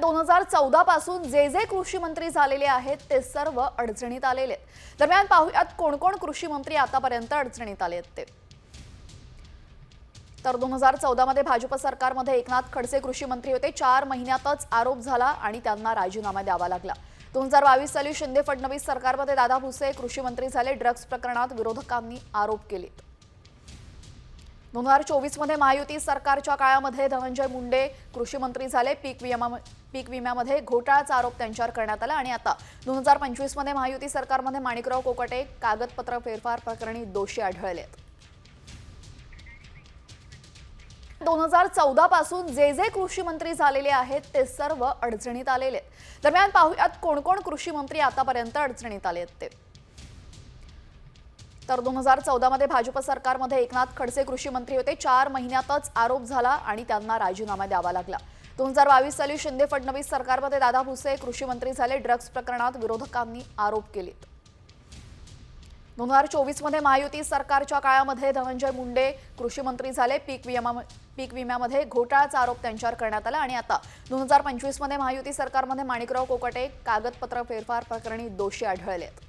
2014 पासून जे कृषी मंत्री झालेले आहेत ते सर्व अडचणीत आलेले आहेत। दरम्यान पाहूयात कोण कृषी मंत्री आतापर्यंत अडचणीत आले आहेत ते। तर 2014 मध्ये भाजप सरकारमध्ये एकनाथ खडसे कृषी मंत्री होते। 4 महिन्यातच आरोप झाला आणि त्यांना राजीनामा द्यावा लागला। 2022 साली शिंदे फडणवीस सरकारमध्ये दादा भुसे कृषी मंत्री झाले। ड्रग्ज प्रकरणात विरोधकांनी आरोप केले। 2024 मध्ये महायुती सरकारच्या काळामध्ये धनंजय मुंडे कृषी मंत्री झाले। पीक विम्यामध्ये घोटाळ्याचा आरोप त्यांच्यावर करण्यात आला आणि आता 2025 मध्ये महायुती सरकारमध्ये माणिकराव कोकाटे कागदपत्र फेरफार प्रकरणी दोषी आढळलेत। 2014 पासून जे कृषी मंत्री झालेले आहेत ते सर्व अडचणीत आलेले आहेत। दरम्यान पाहूयात कोण कृषी मंत्री आतापर्यंत अडचणीत आले आहेत ते। तर 2014 मध्ये भाजप सरकारमध्ये एकनाथ खडसे कृषी मंत्री होते। 4 महिन्यातच आरोप झाला आणि त्यांना राजीनामा द्यावा लागला। 2022 साली शिंदे फडणवीस सरकारमध्ये दादा भुसे कृषी मंत्री झाले। ड्रग्ज प्रकरणात विरोधकांनी आरोप केले। 2024 मध्ये महायुती सरकारच्या काळामध्ये धनंजय मुंडे कृषी मंत्री झाले। पीक विम्यामध्ये घोटाळ्याचा आरोप त्यांच्यावर करण्यात आला आणि आता 2025 मध्ये महायुती सरकारमध्ये माणिकराव कोकाटे कागदपत्र फेरफार प्रकरणी दोषी आढळलेत।